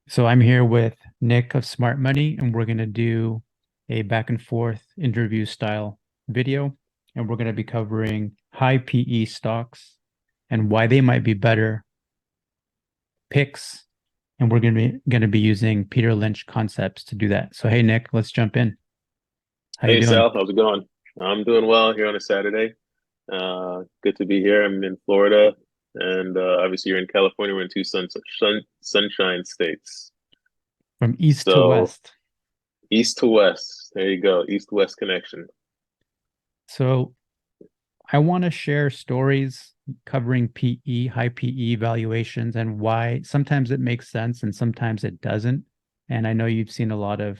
So I'm here with Nick of Smart Money, and we're going to do a back and forth interview style video. And we're going to be covering high PE stocks and why they might be better picks. And we're going to be using Peter Lynch concepts to do that. So hey Nick, let's jump in. How you Hey doing? Sal, how's it going? I'm doing well here on a Saturday. Good to be here. I'm in Florida, and obviously you're in California. We're in two sunshine states. From east to So west. east to west, there you go, east-west connection. So I want to share stories covering PE, high PE valuations, and why sometimes it makes sense and sometimes it doesn't. And I know you've seen a lot of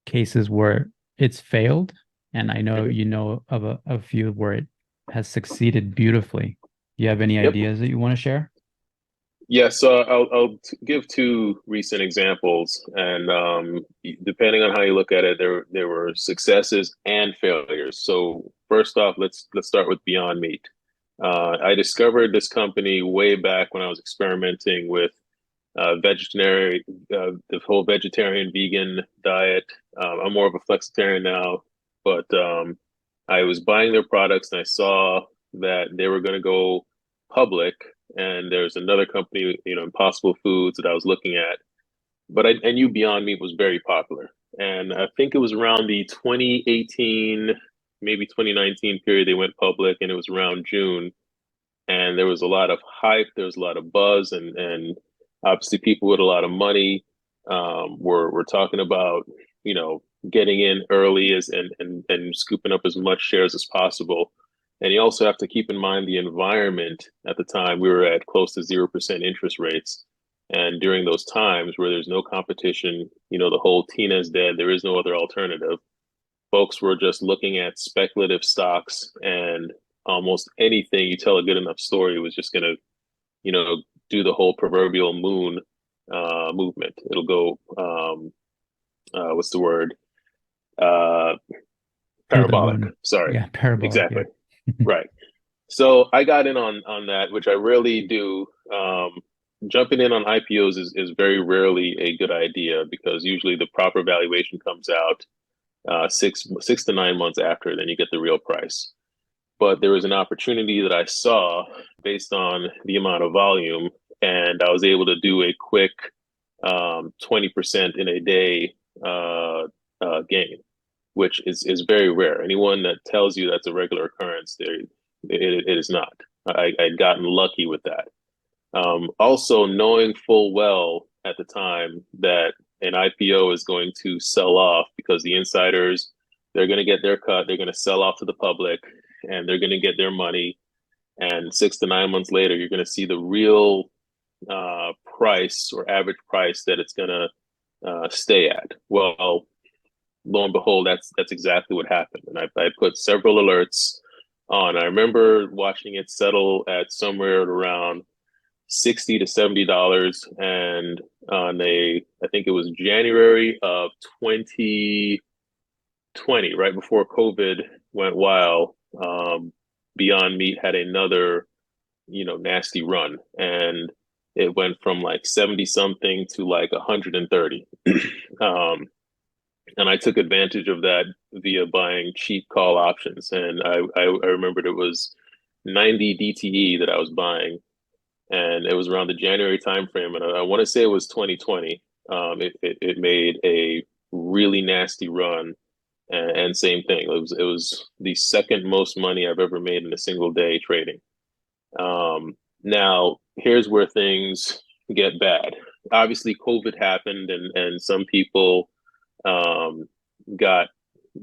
cases where it's failed, and I know Mhm. you know of a few where it has succeeded beautifully. Do you have any Yep. ideas that you want to share? Yeah. So I'll give two recent examples, and depending on how you look at it, there were successes and failures. So first off, let's start with Beyond Meat. I discovered this company way back when I was experimenting with vegetarian, the whole vegetarian vegan diet. I'm more of a flexitarian now, but I was buying their products and I saw that they were going to go public. And there's another company, Impossible Foods that I was looking at, but I knew Beyond Meat was very popular. And I think it was around the 2018, maybe 2019 period they went public, and it was around June, and there was a lot of hype, there was a lot of buzz, and obviously people with a lot of money were talking about getting in early and scooping up as much shares as possible. And you also have to keep in mind the environment at the time. We were at close to 0% interest rates. And during those times where there's no competition, the whole Tina's dead, there is no other alternative. Folks were just looking at speculative stocks, and almost anything you tell a good enough story was just going to, you know, do the whole proverbial moon movement. It'll go, what's the word? Uh, Through the Parabolic. moon. Sorry. Yeah, parabolic. Exactly. Yeah. Right. So I got in on that, which I rarely do. Jumping in on IPOs is very rarely a good idea because usually the proper valuation comes out 6 to 9 months after, then you get the real price. But there was an opportunity that I saw based on the amount of volume, and I was able to do a quick 20% in a day gain, which is very rare. Anyone that tells you that's a regular occurrence, it is not. I'd gotten lucky with that. Also, knowing full well at the time that an IPO is going to sell off because the insiders, they're going to get their cut, they're going to sell off to the public, and they're going to get their money. And 6 to 9 months later, you're going to see the real price or average price that it's going to stay at. Well, lo and behold, that's exactly what happened. And I put several alerts on. I remember watching it settle at somewhere around 60 to $70, and on I think it was January of 2020, right before COVID went wild. Beyond Meat had another, nasty run, and it went from like 70 something to like 130. um, and I took advantage of that via buying cheap call options, and I remembered it was 90 DTE that I was buying, and it was around the January timeframe, and I want to say it was 2020. It made a really nasty run, and same thing. It was the second most money I've ever made in a single day trading. Now here's where things get bad. Obviously, COVID happened, and some people um, got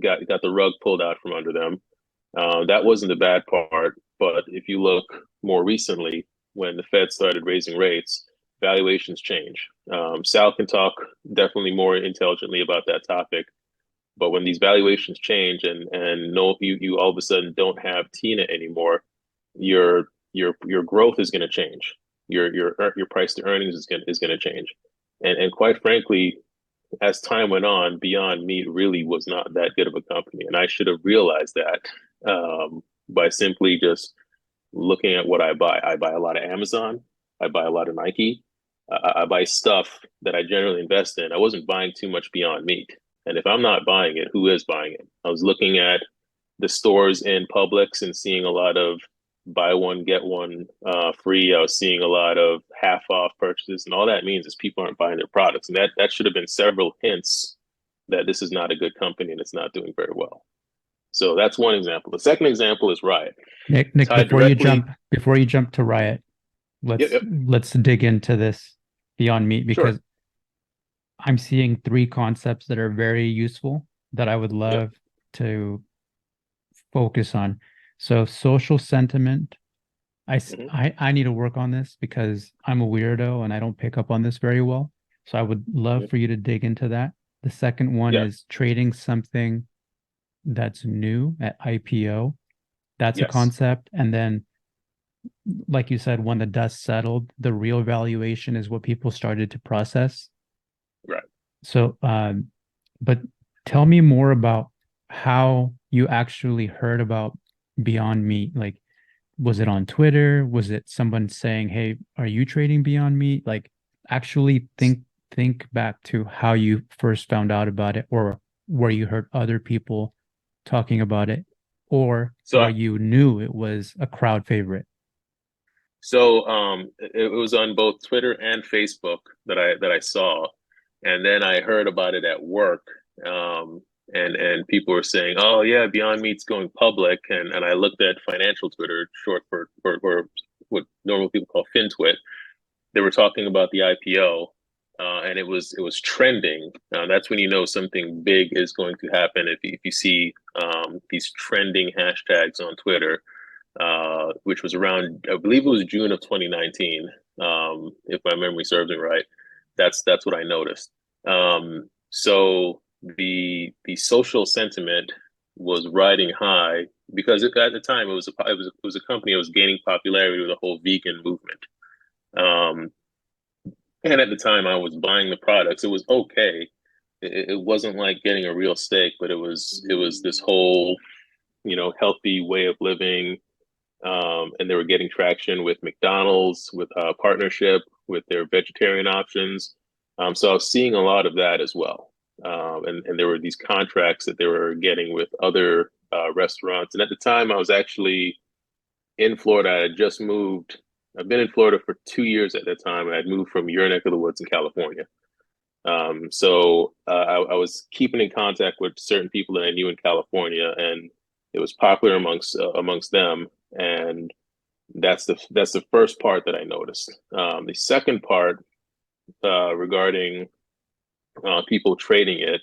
got the rug pulled out from under them. That wasn't the bad part, but if you look more recently, when the Fed started raising rates, valuations change. Sal can talk definitely more intelligently about that topic, but when these valuations change and no, you all of a sudden don't have Tina anymore, your growth is going to change. Your price to earnings is going to change, and quite frankly, as time went on, Beyond Meat really was not that good of a company, and I should have realized that by simply just looking at what I buy. I buy a lot of Amazon, I buy a lot of Nike, I buy stuff that I generally invest in. I wasn't buying too much Beyond Meat. And if I'm not buying it, who is buying it? I was looking at the stores in Publix and seeing a lot of buy one, get one free. I was seeing a lot of half off purchases. And all that means is people aren't buying their products. And that should have been several hints that this is not a good company and it's not doing very well. So that's one example. The second example is Riot. Nick, Tied directly. before you jump to Riot, Yep, yep, let's dig into this Beyond Meat sure. because I'm seeing three concepts that are very useful that I would Yep. love to focus on. So social sentiment, Hmm. I need to work on this because I'm a weirdo and I don't pick up on this very well. So I would love Hmm. for you to dig into that. The second one Yeah. is trading something that's new at IPO. That's a Yes. concept. And then, like you said, when the dust settled, the real valuation is what people started to process. Right. So, but tell me more about how you actually heard about Beyond Meat. Like, was it on Twitter? Was it someone saying, "Hey, are you trading Beyond Meat?" Like, actually think back to how you first found out about it, or where you heard other people talking about it, or So where you knew it was a crowd favorite. it was on both Twitter and Facebook that I saw, and then I heard about it at work. And people were saying, "Oh yeah, Beyond Meat's going public," and I looked at financial Twitter, short for what normal people call FinTwit. They were talking about the IPO, and it was trending. That's when you know something big is going to happen. If you see these trending hashtags on Twitter, which was around, I believe it was June of 2019, if my memory serves me right. That's what I noticed. So the social sentiment was riding high because at the time it was a company that was gaining popularity with the whole vegan movement. Um, and at the time, I was buying the products. It was okay. It wasn't like getting a real steak, but it was this whole healthy way of living, and they were getting traction with McDonald's, with partnership, with their vegetarian options. So I was seeing a lot of that as well. And there were these contracts that they were getting with other restaurants. And at the time, I was actually in Florida. I had just moved. I've been in Florida for 2 years at that time, and I'd moved from your neck of the woods in California. So I was keeping in contact with certain people that I knew in California, and it was popular amongst them. And that's the first part that I noticed. The second part regarding people trading it,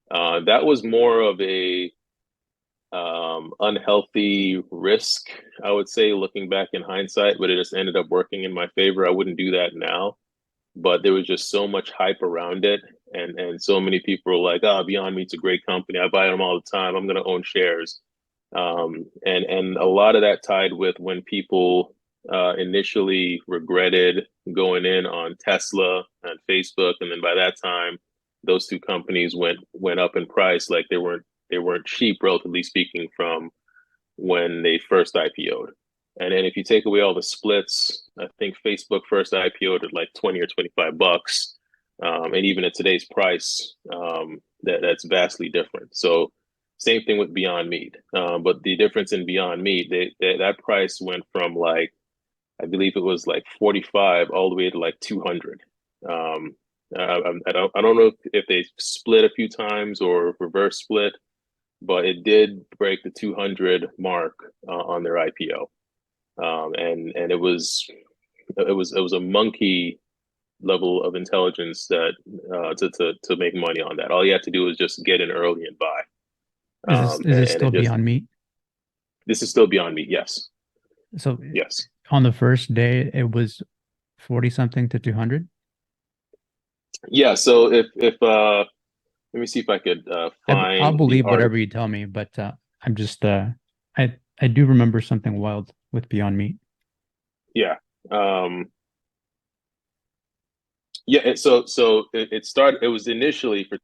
that was more of a unhealthy risk, I would say, looking back in hindsight, but it just ended up working in my favor. I wouldn't do that now, but there was just so much hype around it, and so many people were like, "Oh, Beyond Meat's a great company. I buy them all the time. I'm going to own shares." And a lot of that tied with when people initially regretted going in on Tesla and Facebook, and then by that time, those two companies went up in price. Like they weren't cheap, relatively speaking, from when they first IPO'd. And then if you take away all the splits, I think Facebook first IPO'd at like 20 or $25. And even at today's price, that's vastly different. So same thing with Beyond Meat. But the difference in Beyond Meat, that price went from like, I believe it was like 45 all the way to like 200. Um, I don't know if they split a few times or reverse split, but it did break the 200 mark on their IPO. And it was a monkey level of intelligence that to make money on that. All you have to do is just get in early and buy. Is this And still it just Beyond Meat? this is still Beyond Me. Yes, So yes, on the first day, it was 40 something to 200. yeah. So if let me see if I could I'll find the believe whatever article. you tell me, but I'm just I do remember something wild with Beyond Meat. Yeah. Um, Yeah, it started. It was initially for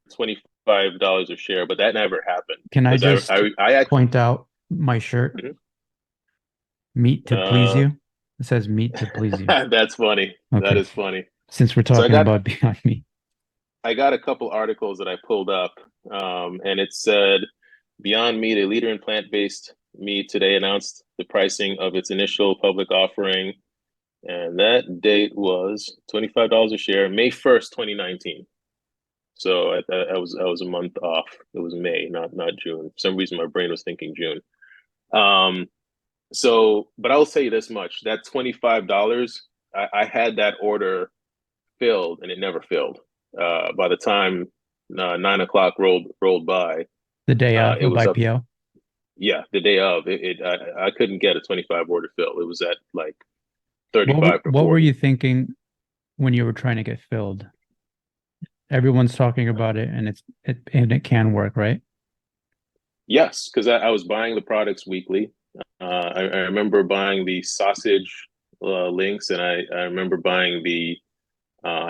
$25 a share, but that never happened Can I because I just I I actually. point out my shirt, Meat to please uh you? It says meat to please you. that's funny. That Okay. is funny. since we're So talking about Beyond Meat? I got a couple articles that I pulled up, and it said Beyond Meat, a leader in plant-based meat, today announced the pricing of its initial public offering, and that date was $25 a share, May 1st, 2019. So I was a month off. It was May, not June. For some reason, my brain was thinking June. Um, but I'll say this much: that $25, I had that order filled, and it never filled. By the time 9 o'clock rolled by, The day it of was up. IPO? Yeah, the day of I couldn't get a 25 order fill. It was at like What were, 35 to what were 40. you thinking when you were trying to get filled? Everyone's talking about it, and it can work, right? Yes, because I was buying the products weekly. I remember buying the sausage links, and I remember buying the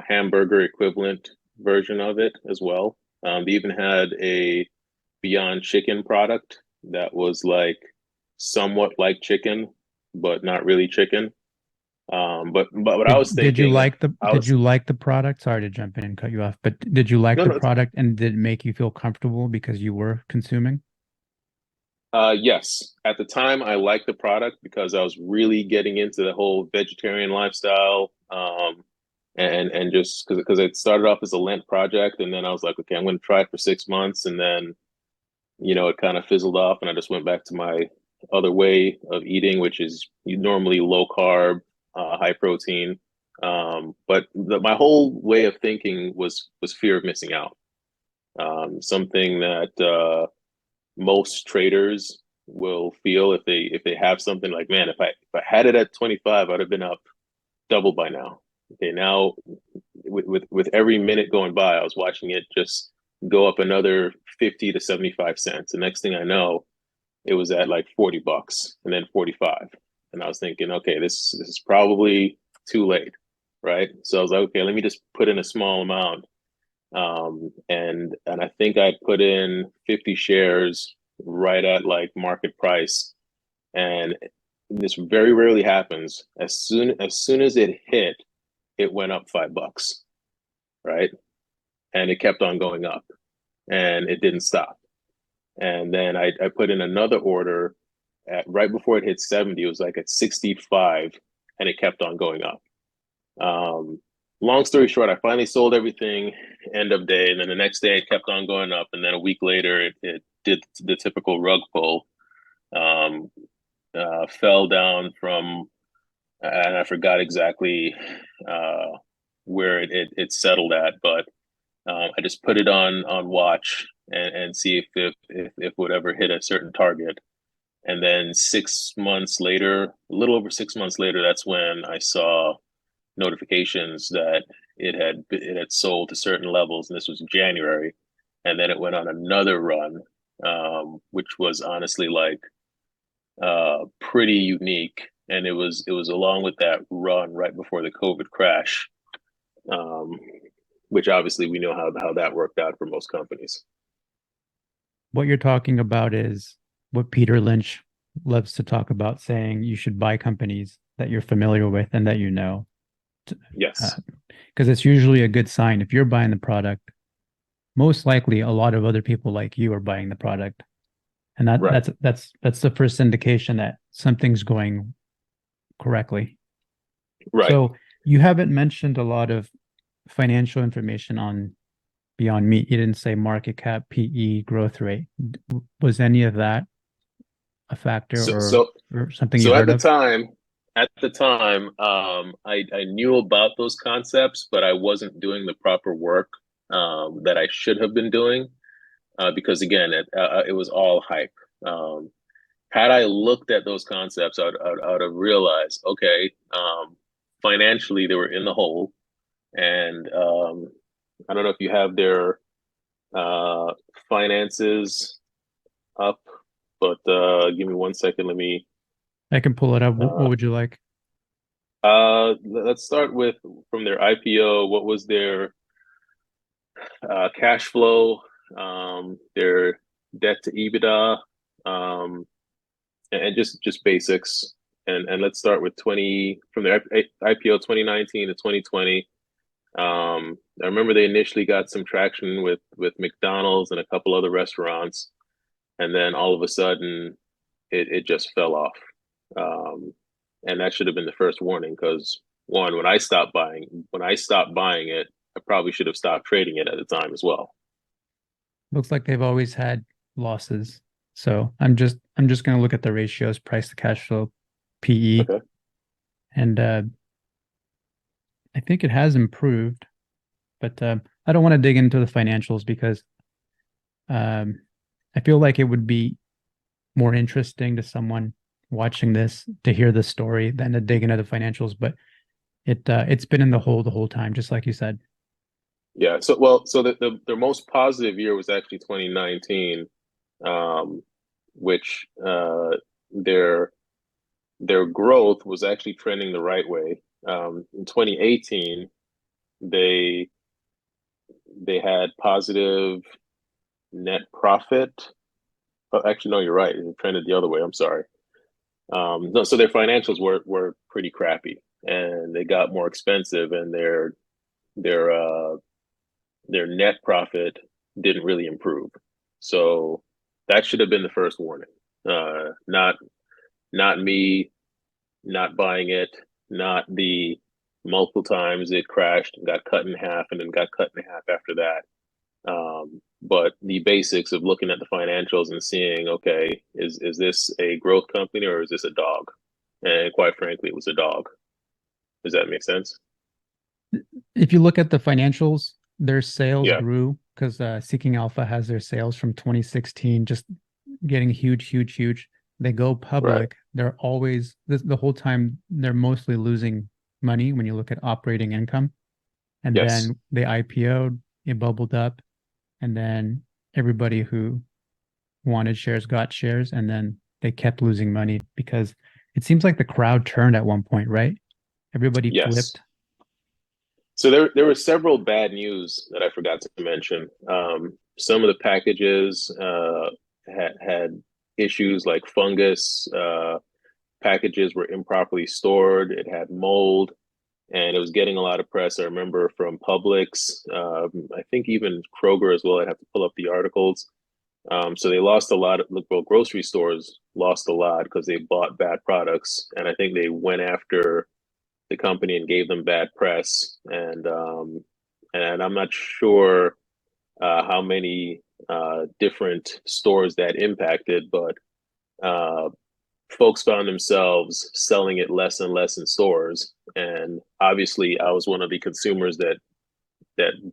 hamburger equivalent version of it as well. They even had a Beyond Chicken product that was like somewhat like chicken, but not really chicken. But what I was Did you thinking, like the I did was you like the product? Sorry to jump in and cut you off, but did you like no the no. product and did it make you feel comfortable because you were consuming? Yes, at the time I liked the product because I was really getting into the whole vegetarian lifestyle, and just because it started off as a Lent project, and then I was like, okay, I'm going to try it for 6 months, and then it kind of fizzled off, and I just went back to my other way of eating, which is normally low carb, high protein. But my whole way of thinking was fear of missing out. Something that most traders will feel if they have something like, man, if I had it at 25, I'd have been up double by now. Okay, now with every minute going by, I was watching it just go up another 50 to 75 cents. The next thing I know, it was at like $40 and then 45. And I was thinking, okay, this is probably too late, right? So I was like, okay, let me just put in a small amount. And I think I put in 50 shares right at like market price. And this very rarely happens. As soon as it hit, it went up $5, right? And it kept on going up, and it didn't stop. And then I put in another order right before it hit 70. It was like at 65, and it kept on going up. Um, Long story short, I finally sold everything end of day, and then the next day it kept on going up, and then a week later it did the typical rug pull. Um, Fell down from, and I forgot exactly where it settled at, but I just put it on watch and see if it would ever hit a certain target. And then 6 months later, a little over 6 months later, that's when I saw notifications that it had sold to certain levels, and this was January, and then it went on another run, which was honestly like pretty unique, and it was along with that run right before the COVID crash, um, which obviously we know how that worked out for most companies. What you're talking about is what Peter Lynch loves to talk about, saying you should buy companies that you're familiar with and that you know, Yes, because it's usually a good sign. If you're buying the product, most likely a lot of other people like you are buying the product, and that right, that's the first indication that something's going correctly. right. So you haven't mentioned a lot of financial information on Beyond Meat. You didn't say market cap, PE, growth rate. Was any of that a factor So so or something you so heard of? at the time, I knew about those concepts, but I wasn't doing the proper work that I should have been doing, because again, it was all hype. Um, had I looked at those concepts, I'd have realized, okay, financially they were in the hole, and I don't know if you have their uh, finances up, but give me 1 second. Let me. I can pull it up. What Uh, would you like? let's start with from their IPO. What was their cash flow? Their debt to EBITDA, um, and just basics. And let's start with 20 from their IPO 2019 to 2020. I remember they initially got some traction with McDonald's and a couple other restaurants, and then all of a sudden it just fell off. Um, and that should have been the first warning because one, when I stopped buying it, I probably should have stopped trading it at the time as well. Looks like they've always had losses. So I'm just going to look at the ratios, price to cash flow, PE, Okay. and I think it has improved, but I don't want to dig into the financials because um, I feel like it would be more interesting to someone watching this to hear the story than to dig into the financials. But it's been in the hole the whole time, just like you said. Yeah. So the most positive year was actually 2019, um, which their their growth was actually trending the right way. In 2018, they they had positive net profit. Oh, actually, no, you're right. It trended the other way. I'm sorry. No, so their financials were pretty crappy, and they got more expensive, and their their net profit didn't really improve. So that should have been the first warning. Not me not buying it, not the multiple times it crashed and got cut in half and then got cut in half after that. But the basics of looking at the financials and seeing, okay, is this a growth company or is this a dog? And quite frankly, it was a dog. Does that make sense? If you look at the financials, their sales Yeah, grew because Seeking Alpha has their sales from 2016 just getting huge, huge, huge. They go right. public. They're always the whole time they're mostly losing money when you look at operating income. And Yes. then they IPO'd, it bubbled up, and then everybody who wanted shares got shares, and then they kept losing money because it seems like the crowd turned at one point, right? Everybody Yes. flipped. So there were several bad news that I forgot to mention. Some of the packages had issues like fungus. Packages were improperly stored. It had mold, and it was getting a lot of press. I remember from Publix, I think even Kroger as well. I'd have to pull up the articles. So they lost a lot of, well, grocery stores lost a lot because they bought bad products, and I think they went after the company and gave them bad press. And I'm not sure how many different stores that impacted, but uh, folks found themselves selling it less and less in stores. And obviously, I was one of the consumers that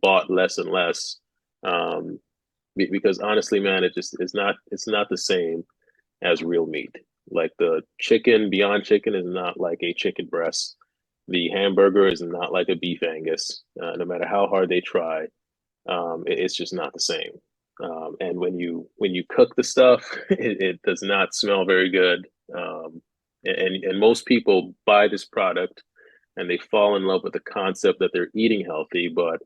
bought less and less. Um, because honestly, man, it's not the same as real meat. Like the chicken, Beyond Chicken is not like a chicken breast. The hamburger is not like a beef Angus. No matter how hard they try, it's just not the same. And when you cook the stuff, it does not smell very good. And most people buy this product and they fall in love with the concept that they're eating healthy, but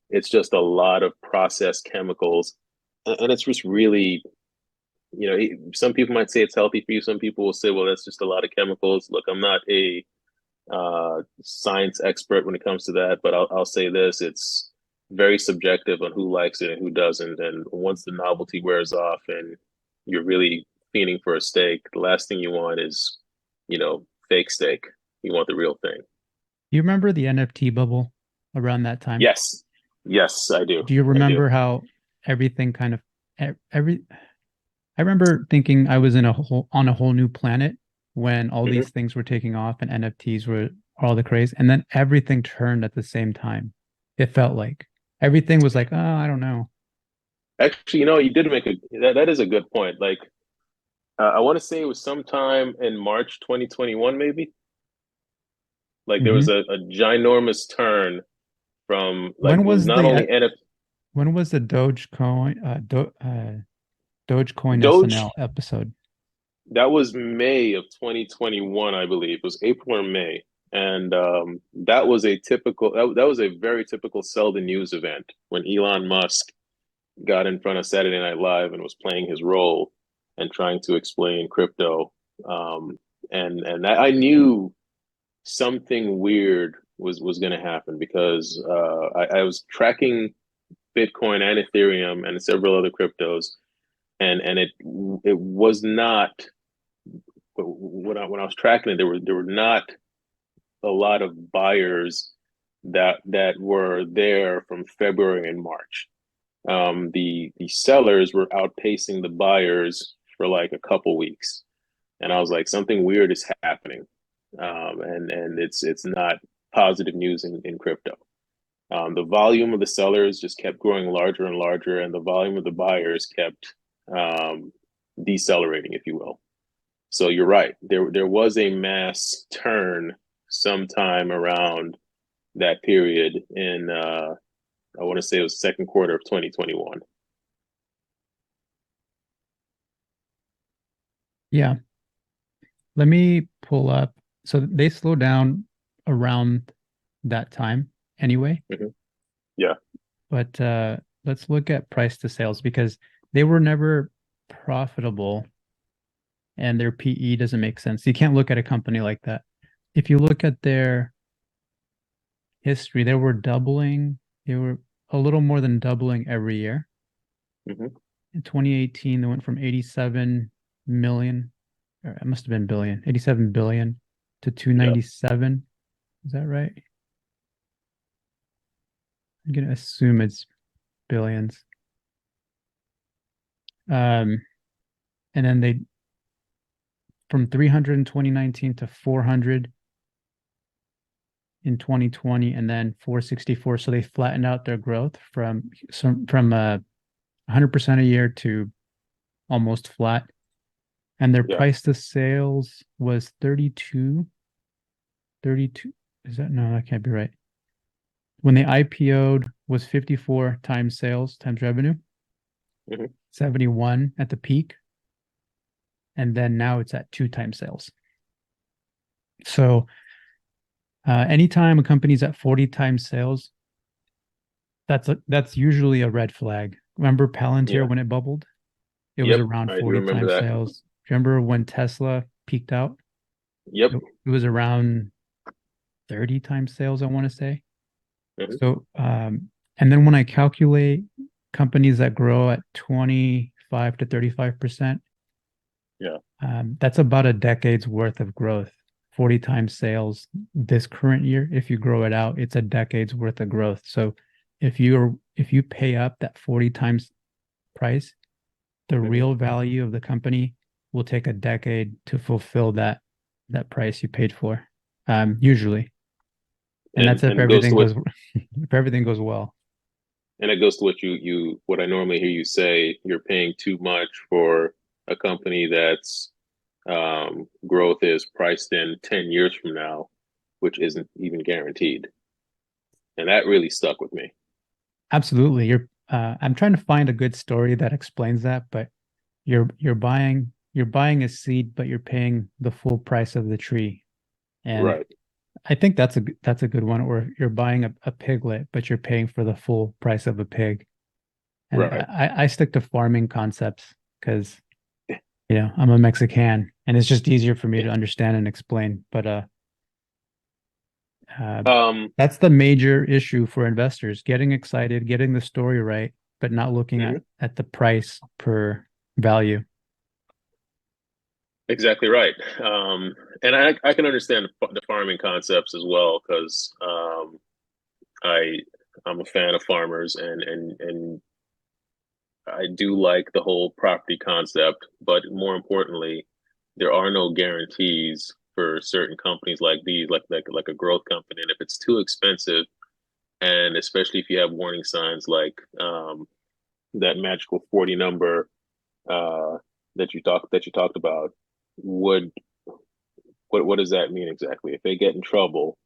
it's just a lot of processed chemicals, and it's just really, some people might say it's healthy for you. Some people will say, well, that's just a lot of chemicals. Look, I'm not a science expert when it comes to that, but I'll say this: it's very subjective on who likes it and who doesn't. And once the novelty wears off and you're really fiending for a steak, the last thing you want is, fake steak. You want the real thing. You remember the NFT bubble around that time? Yes, yes, I do. Do you I do. remember how everything kind of every I remember thinking I was in a whole on a whole new planet when all Hmm. these things were taking off and NFTs were all the craze, and then everything turned at the same time. It felt like everything was like, oh, I don't know. Actually, you did make that is a good point. Like, I want to say it was sometime in March 2021, maybe. Like there was Hmm. a ginormous turn from like When was not the only NFT. when was the Dogecoin Doge. SNL episode? That was May of 2021, I believe. It was April or May, and that was a very typical sell the news event when Elon Musk got in front of Saturday Night Live and was playing his role and trying to explain crypto. Um, and I knew something weird was going to happen because I was tracking Bitcoin and Ethereum and several other cryptos, and it was not when I was tracking it, there were not a lot of buyers that were there from February and March. The sellers were outpacing the buyers for like a couple weeks, and I was like, something weird is happening, and it's not positive news in crypto. The volume of the sellers just kept growing larger and larger, and the volume of the buyers kept decelerating, if you will. So you're right. There was a mass turn sometime around that period in I want to say it was second quarter of 2021. Yeah. Let me pull up. So they slow down around that time anyway. Mhm. Yeah. But let's look at price to sales because they were never profitable and their PE doesn't make sense. You can't look at a company like that. If you look at their history, they were doubling. They were a little more than doubling every year. Hmm. In 2018, they went from 87 million, or it must have been billion, 87 billion to Yeah. 297. Is that right? I'm going to assume it's billions. Um, and then they from 300 in 2019 to 400 in 2020 and then 464. So they flattened out their growth from 100% a year to almost flat. And their Yeah. price to sales was 32. 32. Is that no, that can't be right. When they IPO'd was 54 times sales times revenue, Hmm. 71 at the peak. And then now it's at 2 times sales. So anytime a company's at 40 times sales, that's usually a red flag. Remember Palantir Yeah. when it bubbled? It was Yep. around I do 40 remember times that. sales. Remember when Tesla peaked out? Yep. It was around 30 times sales, I want to say. Hmm. So, and then when I calculate companies that grow at 25 to 35%, Yeah. that's about a decade's worth of growth. 40 times sales this current year, if you grow it out, it's a decade's worth of growth. So if you pay up that 40 times price, the Hmm. real value of the company will take a decade to fulfill that price you paid for. Usually. And that's if And it goes to everything what goes if everything goes well. and it goes to what you what I normally hear you say. You're paying too much for a company that's growth is priced in 10 years from now, which isn't even guaranteed. And that really stuck with me. Absolutely. I'm trying to find a good story that explains that, but you're buying a seed, but you're paying the full price of the tree. And Right. I think that's a good one. Or you're buying a piglet, but you're paying for the full price of a pig. And Right. I stick to farming concepts because I'm a Mexican and it's just easier for me to understand and explain. But uh, Um, that's the major issue for investors: getting excited, getting the story right, but not looking at mhm. at the price per value. Exactly right. And I can understand the farming concepts as well because I I'm a fan of farmers and I do like the whole property concept, but more importantly, there are no guarantees for certain companies like these, like a growth company. And if it's too expensive, and especially if you have warning signs like that magical 40 number uh, that you talked about, would what does that mean exactly? If they get in trouble,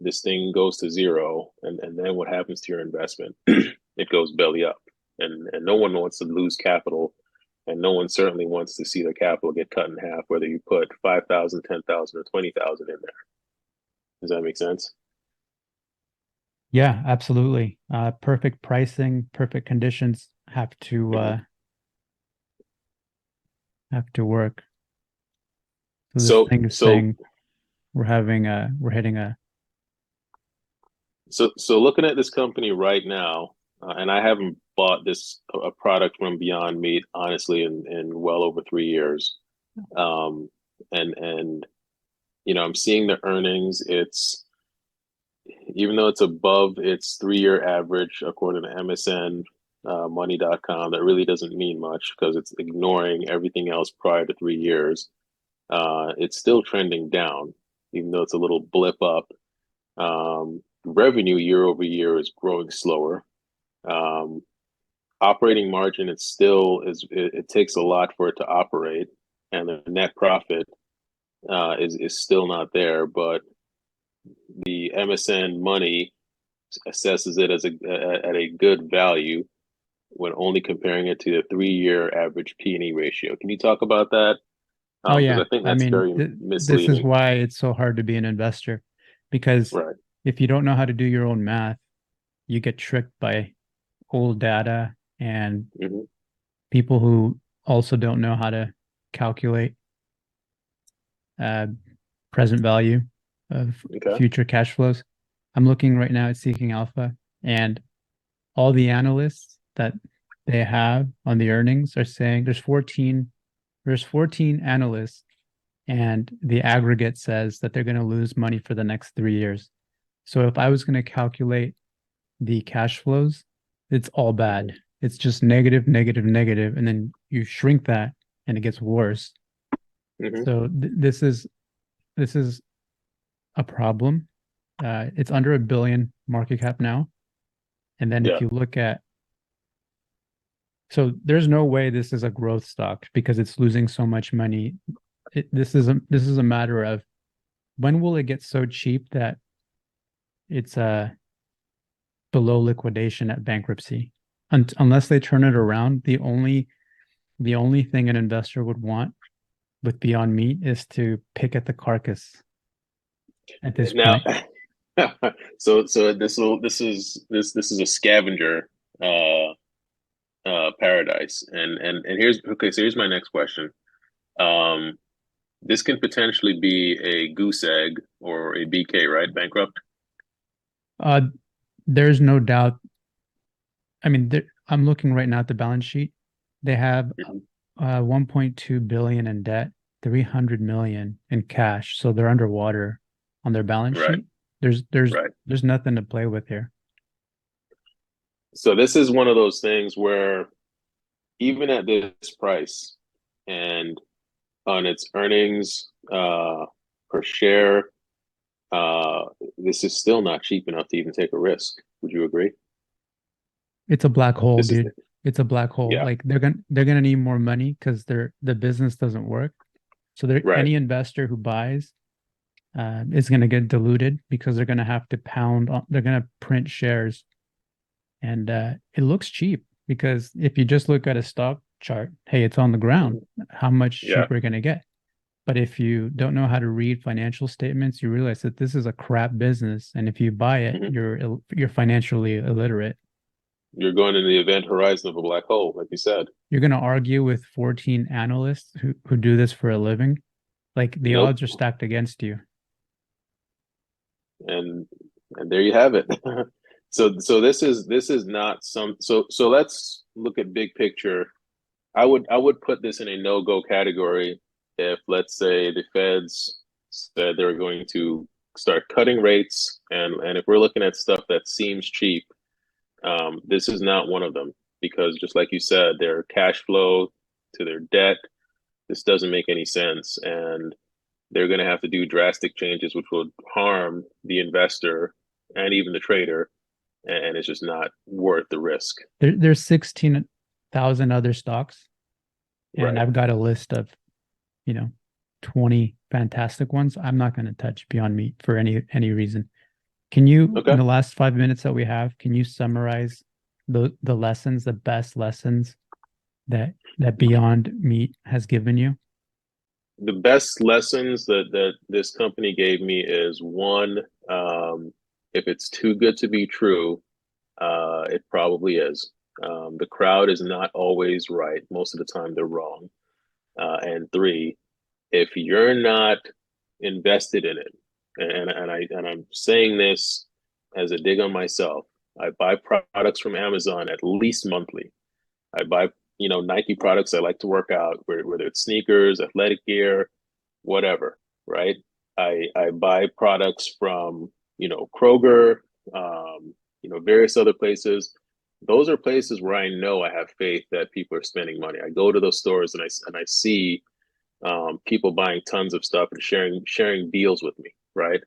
this thing goes to zero, and then what happens to your investment? It goes belly up, and no one wants to lose capital, and no one certainly wants to see their capital get cut in half, whether you put 5,000, 10,000, or 20,000 in there. Does that make sense? Yeah, absolutely. Perfect pricing, perfect conditions Mm-hmm. have to work. So this So thing is so saying we're hitting a So looking at this company right now, and I haven't bought this a product from Beyond Meat honestly in well over 3 years. Um, and I'm seeing the earnings. It's even though it's above its 3 year average according to MSN money.com, that really doesn't mean much because it's ignoring everything else prior to 3 years. It's still trending down, even though it's a little blip up. Revenue year over year is growing slower. Um, Operating margin, it takes a lot for it to operate, and the net profit is still not there. But the MSN money assesses it as at a good value when only comparing it to the 3 year average P&E ratio. Can you talk about that? Oh Because yeah. I think I that's mean, very this is misleading. why it's so hard to be an investor because Right. if you don't know how to do your own math, you get tricked by old data and Hmm. people who also don't know how to calculate uh, present value of Okay. future cash flows. I'm looking right now at Seeking Alpha, and all the analysts that they have on the earnings are saying there's 14 analysts, and the aggregate says that they're going to lose money for the next 3 years. So if I was going to calculate the cash flows, it's all bad. Hmm. It's just negative, negative, negative, and then you shrink that, and it gets worse. Hmm. So this is a problem. It's under a billion market cap now, and then if Yeah. you look at so there's no way this is a growth stock because it's losing so much money. This is a matter of when will it get so cheap that it's below liquidation at bankruptcy. Unless they turn it around, the only thing an investor would want with Beyond Meat is to pick at the carcass at this Now, point. so this is a scavenger uh paradise, and here's okay. So here's my next question. Um, this can potentially be a goose egg or a BK, right? Bankrupt. Uh, there's no doubt. I mean, I'm looking right now at the balance sheet. They have Hmm. 1.2 billion in debt, 300 million in cash, so they're underwater on their balance Right. sheet. There's there's Right. there's nothing to play with here. So this is one of those things where even at this price and on its earnings per share, uh, this is still not cheap enough to even take a risk. Would you agree? It's a black hole, This is, dude. It's a black hole. yeah, Like they're gonna need more money because the business doesn't work. So right. any investor who buys is gonna get diluted because they're gonna have to pound on, they're gonna print shares, and it looks cheap because if you just look at a stock chart, hey, it's on the ground. Mhm. How much Yeah. cheaper are you gonna get? But if you don't know how to read financial statements, you realize that this is a crap business, and if you buy it, Hmm. you're financially illiterate. You're going in the event horizon of a black hole, like you said. You're going to argue with 14 analysts who do this for a living. Like the Nope. odds are stacked against you. And and there you have it. So this is not some so let's look at big picture. I would put this in a no-go category if, let's say, the Feds said they're going to start cutting rates, and if we're looking at stuff that seems cheap, this is not one of them because just like you said, their cash flow to their debt, this doesn't make any sense, and they're going to have to do drastic changes which would harm the investor and even the trader, and it's just not worth the risk. There's 16,000 other stocks, and Right. I've got a list of, you know, 20 fantastic ones. I'm not going to touch Beyond Meat for any reason. Can you, in Okay. the last 5 minutes that we have, can you summarize the lessons, the best lessons that Beyond Meat has given you? The best lessons that this company gave me is one, if it's too good to be true, it probably is. The crowd is not always right. Most of the time, they're wrong. And three, if you're not invested in it, and I'm saying this as a dig on myself, I buy products from Amazon at least monthly. I buy, Nike products. I like to work out, whether it's sneakers, athletic gear, whatever, right? I buy products from, Kroger, various other places. Those are places where I know I have faith that people are spending money. I go to those stores and I see people buying tons of stuff and sharing deals with me, right?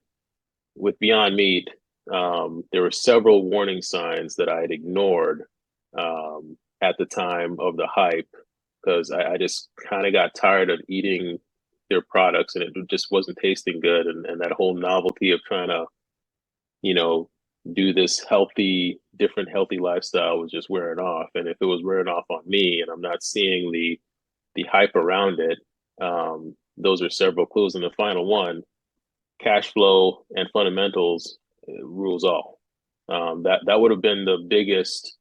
With Beyond Meat, there were several warning signs that I had ignored at the time of the hype because I just kind of got tired of eating their products and it just wasn't tasting good. And that whole novelty of trying to, you know, do this different healthy lifestyle was just wearing off. And if it was wearing off on me and I'm not seeing the hype around it, those are several clues. And the final one, cash flow and fundamentals rules all. That would have been the biggest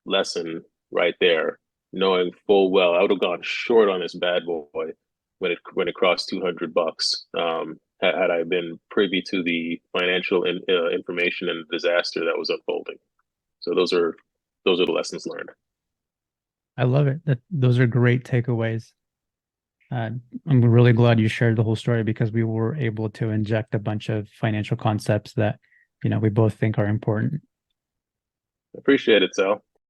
lesson right there, knowing full well I would have gone short on this bad boy when it crossed $200. Had I been privy to the financial information and disaster that was unfolding. So those are the lessons learned. I love it. Those are great takeaways. I'm really glad you shared the whole story because we were able to inject a bunch of financial concepts that, we both think are important. Appreciate it, Sal.